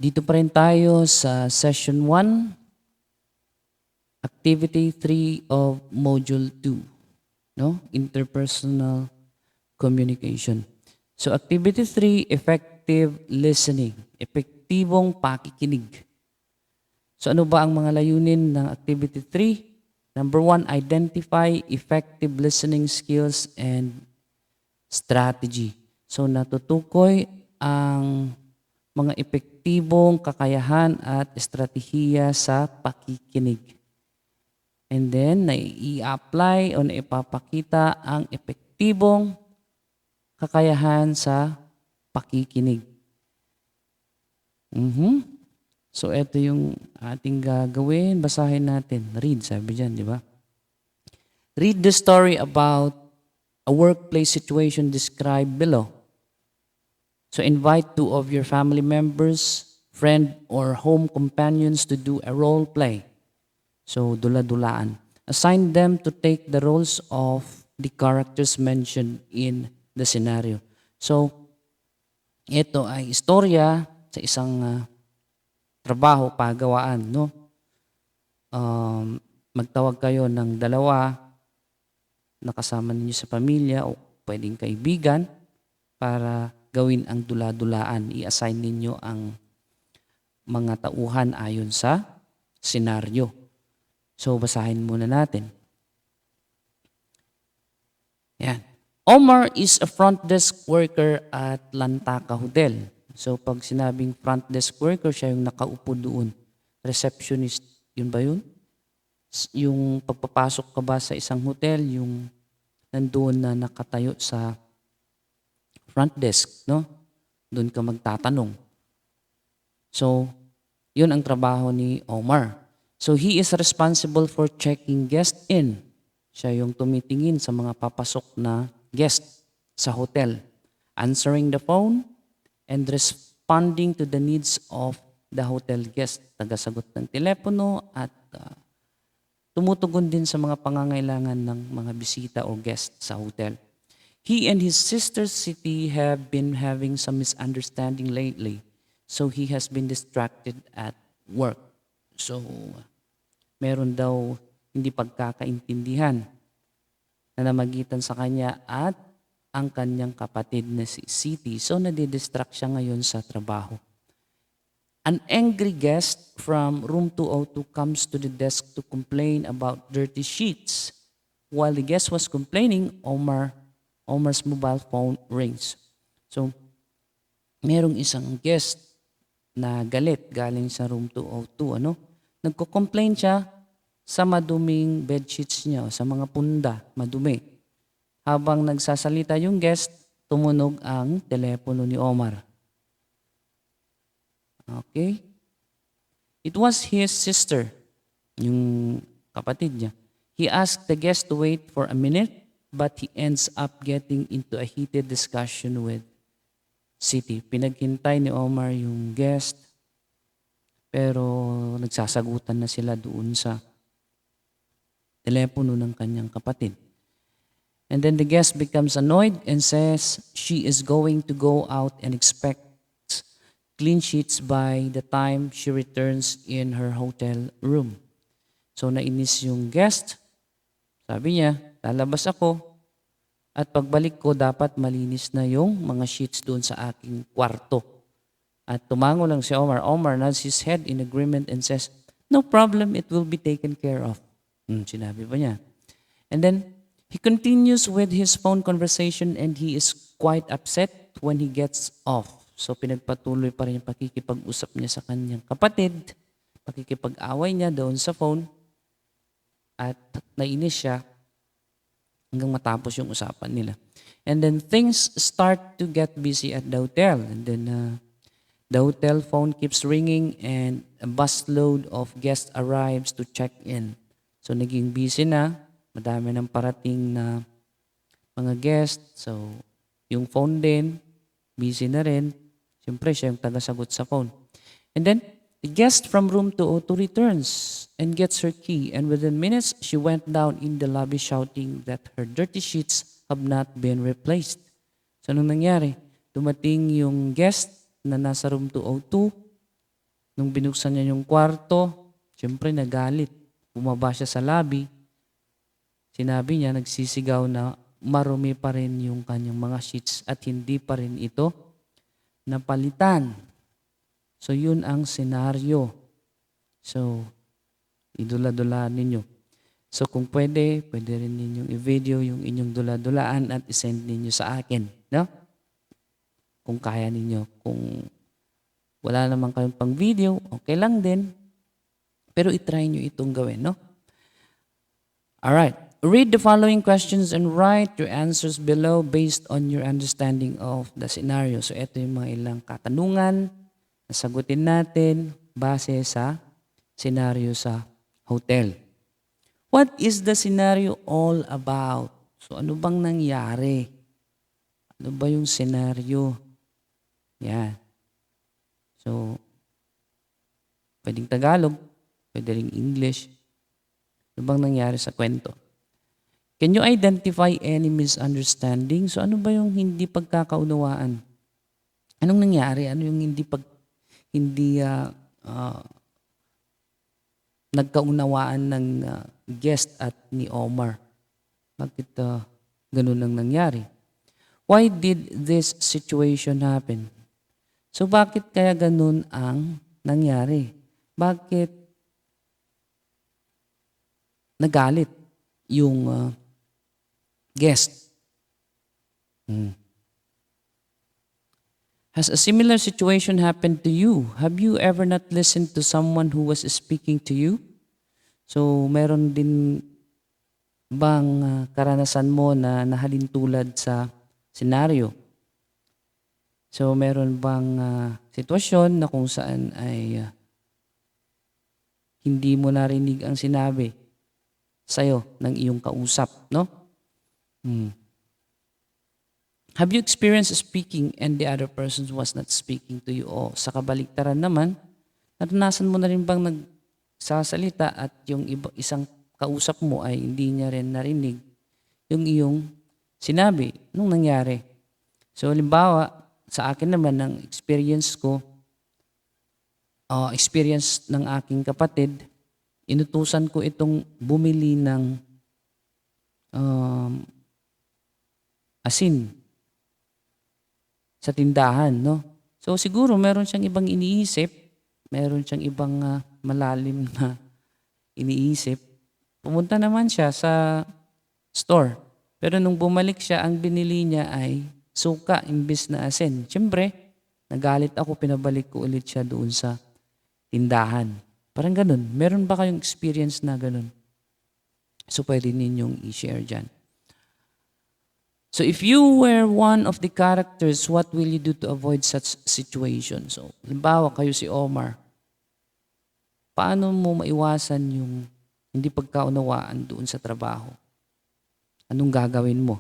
Dito pa rin tayo sa session 1, activity 3 of module 2, no? Interpersonal communication. So activity 3, effective listening, epektibong pakikinig. So ano ba ang mga layunin ng activity 3? Number 1, identify effective listening skills and strategy. So natutukoy ang mga epektibong kakayahan at estratehiya sa pakikinig. And then, nai-apply o naipapakita ang epektibong kakayahan sa pakikinig. So, ito yung ating gagawin. Basahin natin. Read, sabi dyan, di ba? Read the story about a workplace situation described below. So invite 2 of your family members, friend, or home companions to do a role play. So dula-dulaan. Assign them to take the roles of the characters mentioned in the scenario. So ito ay istorya sa isang trabaho, pagawaan, no? Magtawag kayo ng 2 na kasama ninyo sa pamilya o pwedeng kaibigan para gawin ang dula-dulaan. I-assign ninyo ang mga tauhan ayon sa senaryo. So, basahin muna natin. Yan. Omar is a front desk worker at Lantaka Hotel. So, pag sinabing front desk worker, siya yung nakaupo doon. Receptionist, yun ba yun? Yung pagpapasok ka ba sa isang hotel, yung nandoon na nakatayo sa front desk, no? Doon ka magtatanong. So, yun ang trabaho ni Omar. So, he is responsible for checking guests in. Siya yung tumitingin sa mga papasok na guest sa hotel, answering the phone, and responding to the needs of the hotel guest. Tagasagot ng telepono at tumutugon din sa mga pangangailangan ng mga bisita o guest sa hotel. He and his sister Siti have been having some misunderstanding lately, so he has been distracted at work. So, meron daw hindi pagkakaintindihan na namagitan sa kanya at ang kanyang kapatid na si Siti. So, nadidistract siya ngayon sa trabaho. An angry guest from room 202 comes to the desk to complain about dirty sheets. While the guest was complaining, Omar's mobile phone rings. So, merong isang guest na galit galing sa room 202. Nagko-complain siya sa maduming bedsheets niya, sa mga punda, madumi. Habang nagsasalita yung guest, tumunog ang telepono ni Omar. Okay? It was his sister, yung kapatid niya. He asked the guest to wait for a minute, but he ends up getting into a heated discussion with Siti. Pinaghintay ni Omar yung guest, pero nagsasagutan na sila doon sa telepono ng kanyang kapatid. And then the guest becomes annoyed and says she is going to go out and expects clean sheets by the time she returns in her hotel room. So nainis yung guest. Sabi niya, lalabas ako at pagbalik ko dapat malinis na yung mga sheets doon sa aking kwarto. At tumango lang si Omar. Omar nods his head in agreement and says, no problem, it will be taken care of. Sinabi pa niya. And then, he continues with his phone conversation and he is quite upset when he gets off. So, pinagpatuloy pa rin yung pakikipag-usap niya sa kanyang kapatid, pakikipag-away niya doon sa phone, at nainis siya hanggang matapos yung usapan nila. And then, things start to get busy at the hotel. And then, the hotel phone keeps ringing and a busload of guests arrives to check in. So, naging busy na. Madami ng parating na mga guests. So, yung phone din, busy na rin. Siyempre, siya yung tagasagot sa phone. And then, the guest from room 202 returns and gets her key. And within minutes, she went down in the lobby shouting that her dirty sheets have not been replaced. So, anong nangyari? Dumating yung guest na nasa room 202 Nung binuksan niya yung kwarto, siyempre nagalit. Bumaba siya sa lobby. Sinabi niya, nagsisigaw na marumi pa rin yung kanyang mga sheets at hindi pa rin ito napalitan. So yun ang senaryo. So, idula-dulaan ninyo. So kung pwede rin ninyong i-video yung inyong dula-dulaan at isend ninyo sa akin. No? Kung kaya ninyo. Kung wala naman kayong pang video, okay lang din. Pero itry nyo itong gawin, no? Alright. Read the following questions and write your answers below based on your understanding of the scenario. So ito yung mga ilang katanungan na sagutin natin base sa scenario sa hotel. What is the scenario all about? So ano bang nangyari? Ano ba yung scenario? Yan. So, pwedeng Tagalog, pwede ring English. Ano bang nangyari sa kwento? Can you identify any misunderstanding? So, ano ba yung hindi pagkakaunawaan? Anong nangyari? Ano yung hindi nagkaunawaan ng guest at ni Omar? Bakit ganun ang nangyari? Why did this situation happen? So bakit kaya ganun ang nangyari? Bakit nagalit yung guest? Has a similar situation happened to you? Have you ever not listened to someone who was speaking to you? So meron din bang karanasan mo na nahalintulad sa senaryo? So, meron bang sitwasyon na kung saan ay hindi mo narinig ang sinabi sa'yo ng iyong kausap, no? Have you experienced speaking and the other person was not speaking to you? O sa kabaliktaran naman, naranasan mo na rin bang nagsasalita at yung isang kausap mo ay hindi niya rin narinig yung iyong sinabi nung nangyari? So, halimbawa, sa akin naman, ng experience ko, experience ng aking kapatid, inutusan ko itong bumili ng asin sa tindahan, no? So siguro meron siyang ibang iniisip, meron siyang ibang malalim na iniisip. Pumunta naman siya sa store. Pero nung bumalik siya, ang binili niya ay suka imbis na asin. Siyempre, nagalit ako, pinabalik ko ulit siya doon sa tindahan. Parang ganun. Meron ba kayong experience na ganun? So, pwede ninyong i-share dyan. So, if you were one of the characters, what will you do to avoid such situation? So, halimbawa kayo si Omar. Paano mo maiwasan yung hindi pagkaunawaan doon sa trabaho? Anong gagawin mo?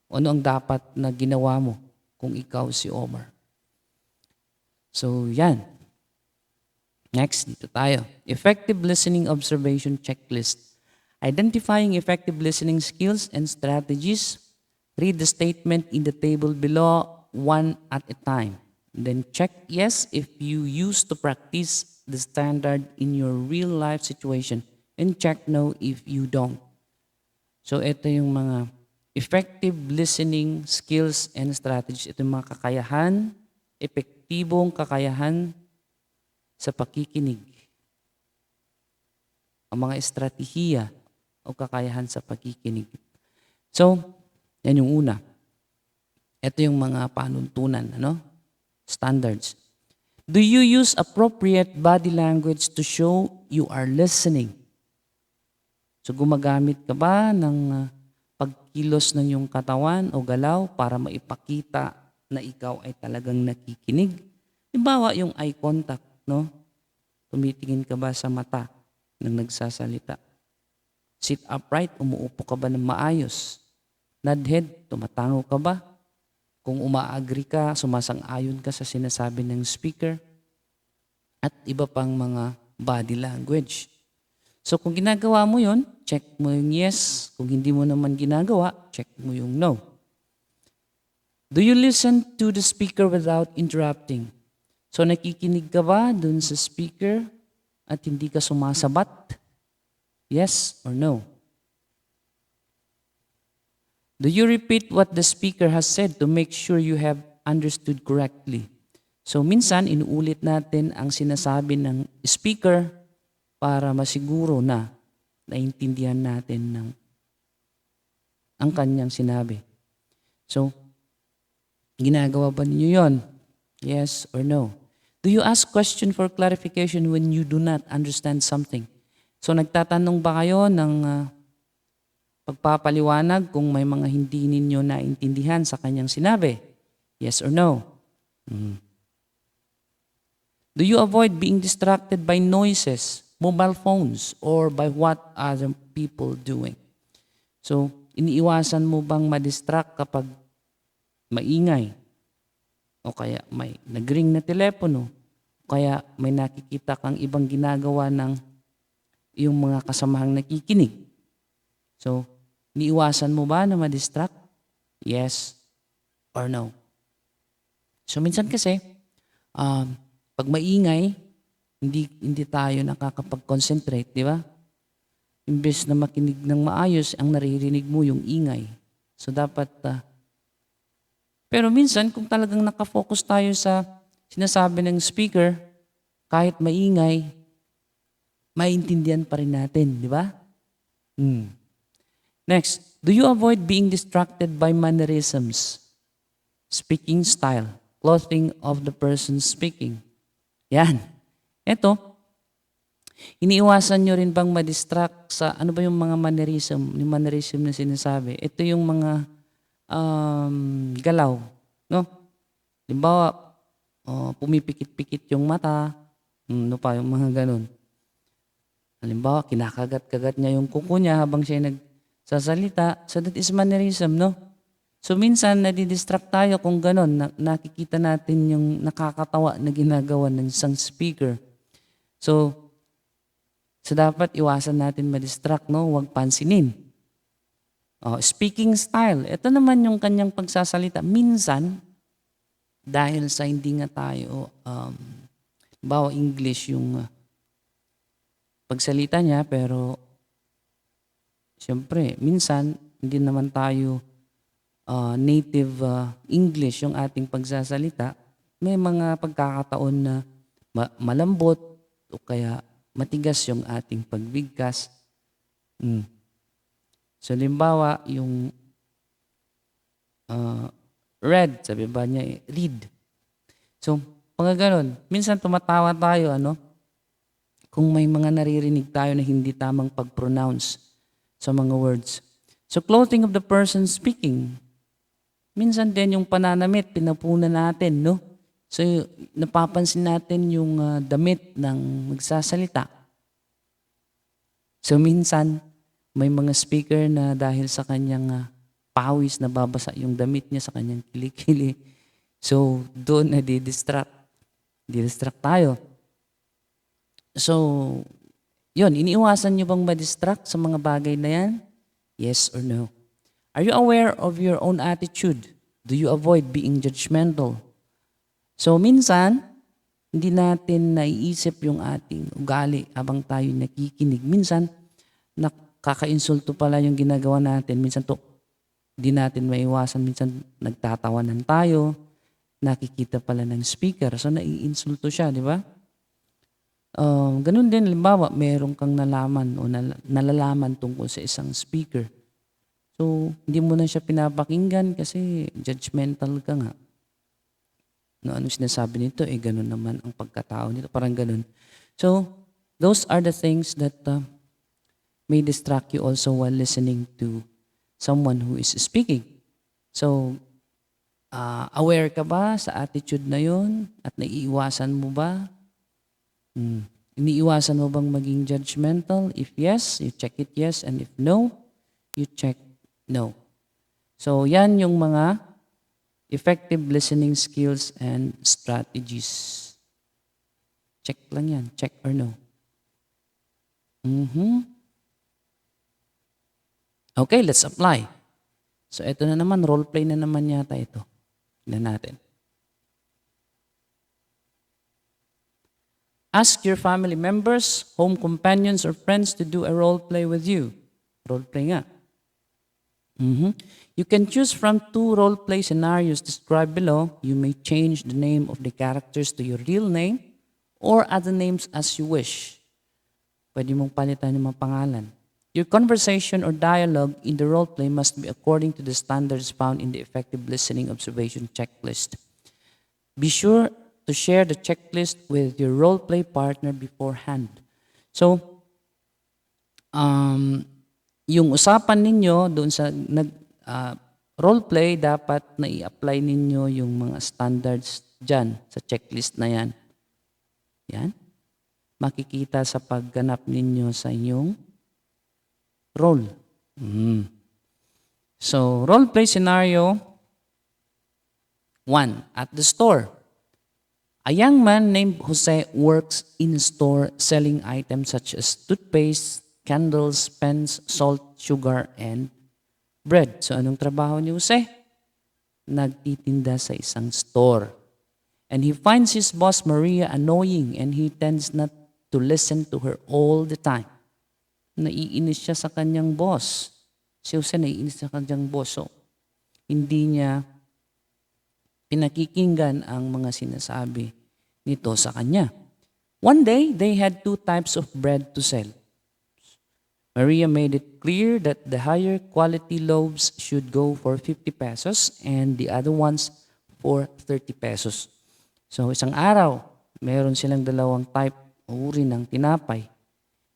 Ano ang dapat na ginawa mo kung ikaw si Omar? So, yan. Next, dito tayo. Effective listening observation checklist. Identifying effective listening skills and strategies. Read the statement in the table below one at a time. Then check yes if you used to practice the standard in your real life situation. And check no if you don't. So, ito yung mga effective listening skills and strategies. Ito yung mga kakayahan, epektibong kakayahan sa pakikinig. Ang mga estratehiya o kakayahan sa pakikinig. So, yan yung una. Ito yung mga panuntunan, ano? Standards. Do you use appropriate body language to show you are listening? So, gumagamit ka ba ng pagkilos ng iyong katawan o galaw para maipakita na ikaw ay talagang nakikinig? Halimbawa, yung eye contact, no? Tumitingin ka ba sa mata ng nagsasalita? Sit upright, umuupo ka ba ng maayos? Nod head, tumatango ka ba? Kung umaagree ka, sumasang-ayon ka sa sinasabi ng speaker? At iba pang mga body language. So kung ginagawa mo yon, check mo yung yes. Kung hindi mo naman ginagawa, check mo yung no. Do you listen to the speaker without interrupting? So nakikinig ka ba dun sa speaker at hindi ka sumasabat? Yes or no? Do you repeat what the speaker has said to make sure you have understood correctly? So minsan, inuulit natin ang sinasabi ng speaker para masiguro na naintindihan natin ang kanyang sinabi. So, ginagawa ba ninyo yon? Yes or no? Do you ask question for clarification when you do not understand something? So, nagtatanong ba kayo ng pagpapaliwanag kung may mga hindi ninyo naintindihan sa kanyang sinabi? Yes or no? Do you avoid being distracted by noises, mobile phones, or by what other people doing? So, iniiwasan mo bang ma-distract kapag maingay? O kaya may nag-ring na telepono? O kaya may nakikita kang ibang ginagawa ng yung mga kasamahang nakikinig? So, iniiwasan mo ba na ma-distract? Yes or no? So, minsan kasi, pag maingay, hindi tayo nakakapag-concentrate, di ba? Imbes na makinig ng maayos, ang naririnig mo yung ingay. So dapat, pero minsan kung talagang nakafocus tayo sa sinasabi ng speaker, kahit maingay, maintindihan pa rin natin, di ba? Next, do you avoid being distracted by mannerisms, speaking style, clothing of the person speaking? Yan. Ito, iniiwasan nyo rin bang ma-distract sa ano ba yung mga mannerism na sinasabi? Ito yung mga galaw. No? Halimbawa, pumipikit-pikit yung mata, ano pa, yung mga ganun. Halimbawa, kinakagat-kagat niya yung kuko niya habang siya nagsasalita. So that is mannerism, no? So minsan, nadidistract tayo kung ganun. Nakikita natin yung nakakatawa na ginagawa ng isang speaker. So dapat iwasan natin ma-distract, no? Huwag pansinin. Speaking style. Ito naman yung kanyang pagsasalita. Minsan, dahil sa hindi nga tayo, bawa English yung pagsalita niya, pero siyempre, minsan, hindi naman tayo native English yung ating pagsasalita. May mga pagkakataon na malambot o kaya matigas yung ating pagbigkas. So, limbawa, yung read, sabi ba niya, read. So, pag ganun, minsan tumatawa tayo, kung may mga naririnig tayo na hindi tamang pag-pronounce sa mga words. So, clothing of the person speaking. Minsan din yung pananamit, pinapunan natin, no? So, napapansin natin yung damit ng magsasalita. So, minsan, may mga speaker na dahil sa kanyang pawis na babasa yung damit niya sa kanyang kilikili. So, doon na didistract tayo. So, yun, iniiwasan nyo bang ma-distract sa mga bagay na yan? Yes or no? Are you aware of your own attitude? Do you avoid being judgmental? So, minsan, hindi natin naiisip yung ating ugali habang tayo nakikinig. Minsan, nakaka-insulto pala yung ginagawa natin. Minsan hindi natin maiwasan. Minsan, nagtatawanan tayo. Nakikita pala ng speaker. So, naiinsulto siya, di ba? Ganun din, halimbawa, meron kang nalaman o nalalaman tungkol sa isang speaker. So, hindi mo na siya pinapakinggan kasi judgmental ka nga. Ano sinasabi nito? Ganun naman ang pagkatao nito. Parang ganun. So, those are the things that may distract you also while listening to someone who is speaking. So, aware ka ba sa attitude na yun? At naiiwasan mo ba? Iniiwasan mo bang maging judgmental? If yes, you check it yes. And if no, you check no. So, yan yung mga effective listening skills and strategies. Check lang yan. Check or no. Okay, let's apply. So, ito na naman. Role play na naman yata ito. Tignan natin. Ask your family members, home companions, or friends to do a role play with you. Role play nga. You can choose from 2 role play scenarios described below. You may change the name of the characters to your real name or other names as you wish. Pwede mong palitan yung mga pangalan. Your conversation or dialogue in the role play must be according to the standards found in the effective listening observation checklist. Be sure to share the checklist with your role play partner beforehand. So, yung usapan ninyo doon sa role play, dapat na i-apply ninyo yung mga standards dyan sa checklist na yan. Yan. Makikita sa pagganap ninyo sa inyong role. So, role play scenario 1. At the store. A young man named Jose works in a store selling items such as toothpaste, candles, pens, salt, sugar, and bread. So, anong trabaho ni Jose? Nagtitinda sa isang store. And he finds his boss Maria annoying and he tends not to listen to her all the time. Naiinis siya sa kanyang boss. Si Jose naiinis sa kanyang boss. So, hindi niya pinakikinggan ang mga sinasabi nito sa kanya. One day, they had 2 types of bread to sell. Maria made it clear that the higher quality loaves should go for 50 pesos and the other ones for 30 pesos. So, isang araw, meron silang 2 type o uri ng tinapay.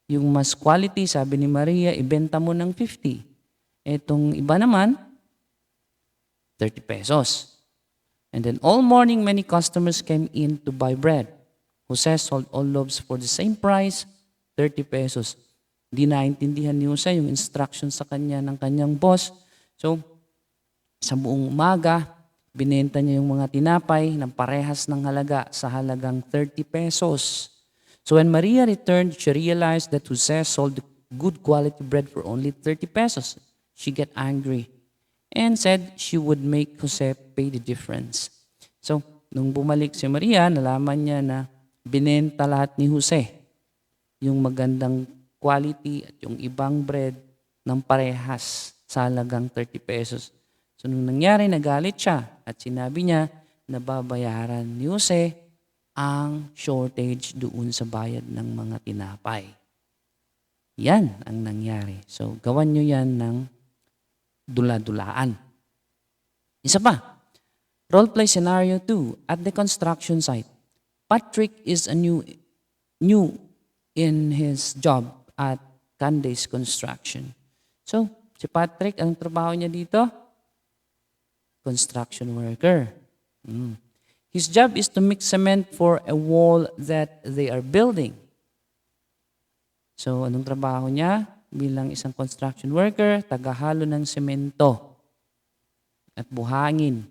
Yung mas quality, sabi ni Maria, ibenta mo ng 50. Etong iba naman, 30 pesos. And then all morning, many customers came in to buy bread. Jose sold all loaves for the same price, 30 pesos. Di naintindihan ni Jose yung instruction sa kanya ng kanyang boss. So, sa buong umaga, binenta niya yung mga tinapay ng parehas ng halaga sa halagang 30 pesos. So when Maria returned, she realized that Jose sold good quality bread for only 30 pesos. She got angry and said she would make Jose pay the difference. So, nung bumalik si Maria, nalaman niya na binenta lahat ni Jose yung magandang quality at yung ibang bread ng parehas sa halagang 30 pesos. So, nung nangyari, nagalit siya at sinabi niya na babayaran ni Jose ang shortage doon sa bayad ng mga tinapay. Yan ang nangyari. So, gawan nyo yan ng dula-dulaan. Isa pa. Role play scenario 2. At the construction site. Patrick is a new in his job at Candace Construction. So, si Patrick, anong trabaho niya dito? Construction worker. His job is to mix cement for a wall that they are building. So, anong trabaho niya? Bilang isang construction worker, tagahalo ng semento at buhangin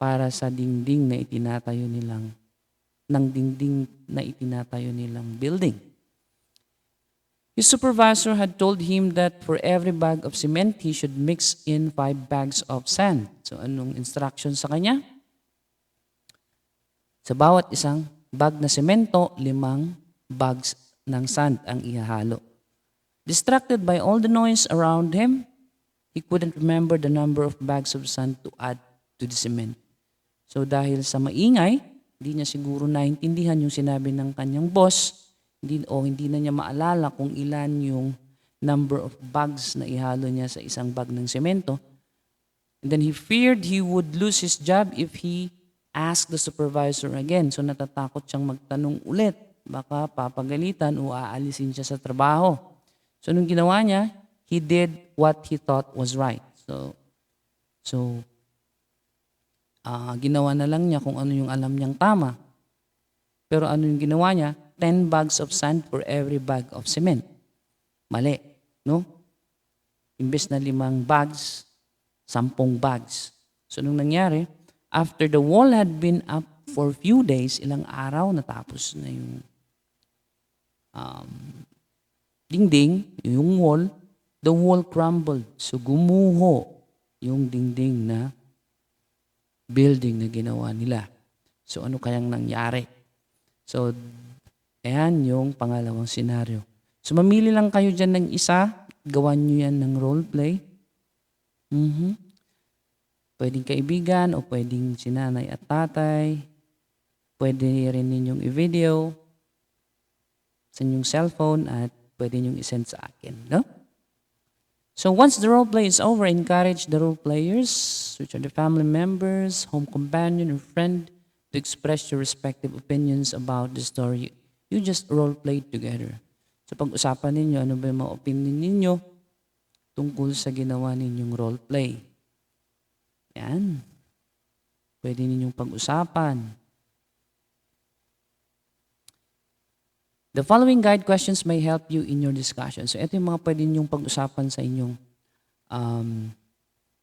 para sa dingding na itinatayo nilang building. His supervisor had told him that for every bag of cement, he should mix in 5 bags of sand. So, anong instruction sa kanya? Sa bawat isang bag na semento, 5 bags ng sand ang ihahalo. Distracted by all the noise around him, he couldn't remember the number of bags of sand to add to the cement. So dahil sa maingay, hindi niya siguro naintindihan yung sinabi ng kanyang boss, hindi na niya maalala kung ilan yung number of bags na ihalo niya sa isang bag ng semento. And then he feared he would lose his job if he asked the supervisor again. So natatakot siyang magtanong ulit. Baka papagalitan o aalisin siya sa trabaho. So nung ginawa niya, he did what he thought was right. So ginawa na lang niya kung ano yung alam niyang tama. Pero ano yung ginawa niya? 10 bags of sand for every bag of cement. Mali, no? Imbes na 5 bags, 10 bags. So nung nangyari, after the wall had been up for few days, ilang araw, natapos na yung dingding, yung wall, the wall crumbled. So gumuho yung dingding na building na ginawa nila. So ano kayang nangyari? So Ayan yung pangalawang senaryo. So mamili lang kayo dyan ng isa. Gawan nyo yan ng role play. Pwedeng kaibigan o pwedeng sinanay at tatay. Pwede rin ninyong i-video sa inyong cellphone at pwede ninyong i-send sa akin. No? So once the role play is over, encourage the role players, which are the family members, home companion, or friend, to express your respective opinions about the story you just role played together. So pag-usapan ninyo, ano ba yung mga opinion ninyo tungkol sa ginawa ninyong role play. Yan. Pwede ninyong pag-usapan. The following guide questions may help you in your discussion. So ito yung mga pwede ninyong pag-usapan sa inyong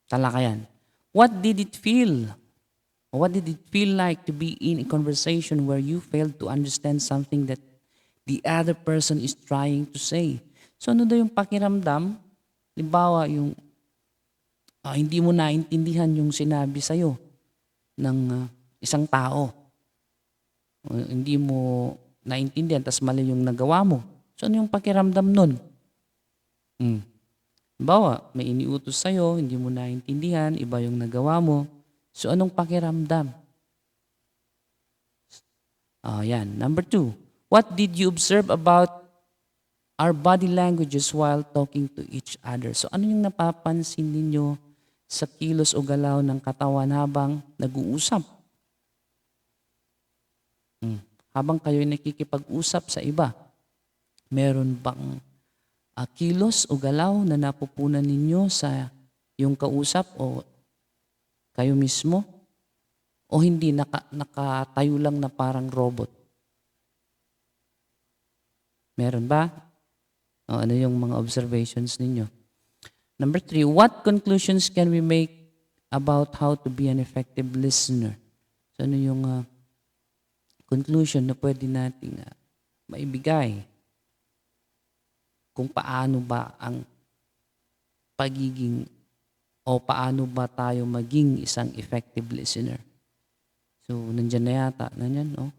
talakayan. What did it feel? What did it feel like to be in a conversation where you failed to understand something that the other person is trying to say? So ano daw yung pakiramdam? Halimbawa, yung hindi mo naintindihan yung sinabi sa'yo ng isang tao. Hindi mo naintindihan, tas mali yung nagawa mo. So ano yung pakiramdam nun? Halimbawa, may iniutos sa'yo, hindi mo naintindihan, iba yung nagawa mo. So anong pakiramdam? Yan. Number 2, what did you observe about our body languages while talking to each other? So ano yung napapansin ninyo sa kilos o galaw ng katawan habang nag-uusap? Habang kayo nakikipag-usap sa iba, meron bang kilos o galaw na napupunan ninyo sa yung kausap o kayo mismo? O hindi, nakatayo lang na parang robot? Meron ba? Ano yung mga observations ninyo? Number 3, what conclusions can we make about how to be an effective listener? So ano yung conclusion na pwede nating maibigay? Kung paano ba ang pagiging o paano ba tayo maging isang effective listener? So nandyan na yata. Nandyan, oh.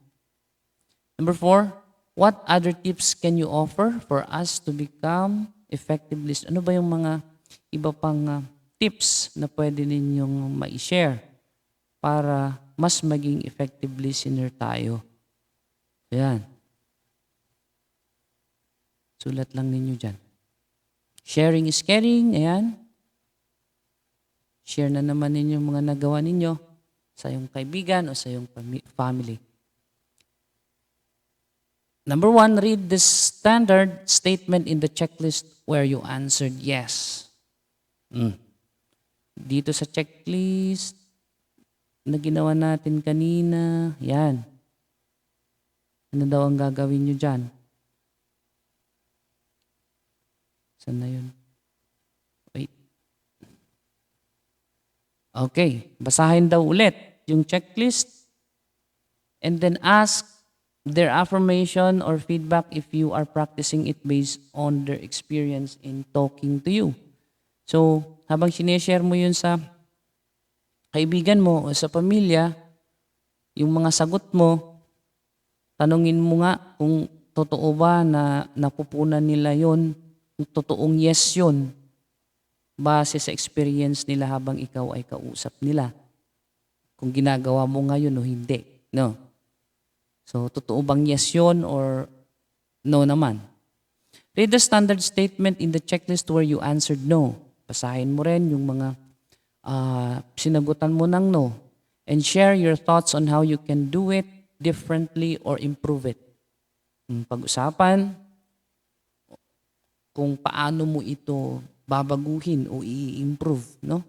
Number 4, what other tips can you offer for us to become effective listeners? Ano ba yung mga iba pang tips na pwede ninyong ma-share para mas maging effective listener tayo? Ayan. Sulat lang ninyo dyan. Sharing is caring. Ayan. Share na naman ninyo mga nagawa ninyo sa iyong kaibigan o sa iyong family. Number 1, read the standard statement in the checklist where you answered yes. Dito sa checklist na ginawa natin kanina, yan. Ano daw ang gagawin nyo dyan? Saan na yun? Wait. Okay, basahin daw ulit yung checklist and then ask their affirmation or feedback if you are practicing it based on their experience in talking to you. So, habang sineshare mo yun sa kaibigan mo o sa pamilya, yung mga sagot mo, tanungin mo nga kung totoo ba na napupunan nila yon, kung totoong yes yun, base sa experience nila habang ikaw ay kausap nila. Kung ginagawa mo ngayon o hindi. No? So, totoo bang yes yun or no naman? Read the standard statement in the checklist where you answered no. Basahin mo rin yung mga sinagutan mo ng no. And share your thoughts on how you can do it differently or improve it. Pag-usapan kung paano mo ito babaguhin o i-improve, no?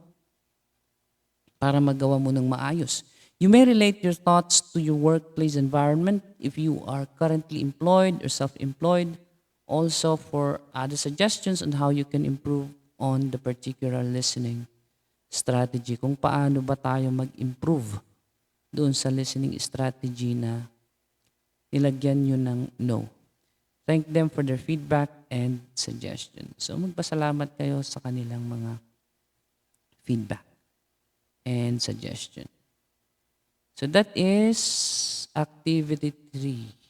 Para magawa mo ng maayos. You may relate your thoughts to your workplace environment if you are currently employed or self-employed. Also for other suggestions on how you can improve on the particular listening strategy. Kung paano ba tayo mag-improve doon sa listening strategy na nilagyan nyo ng no. Thank them for their feedback and suggestions. So magpasalamat kayo sa kanilang mga feedback and suggestion. So that is activity 3.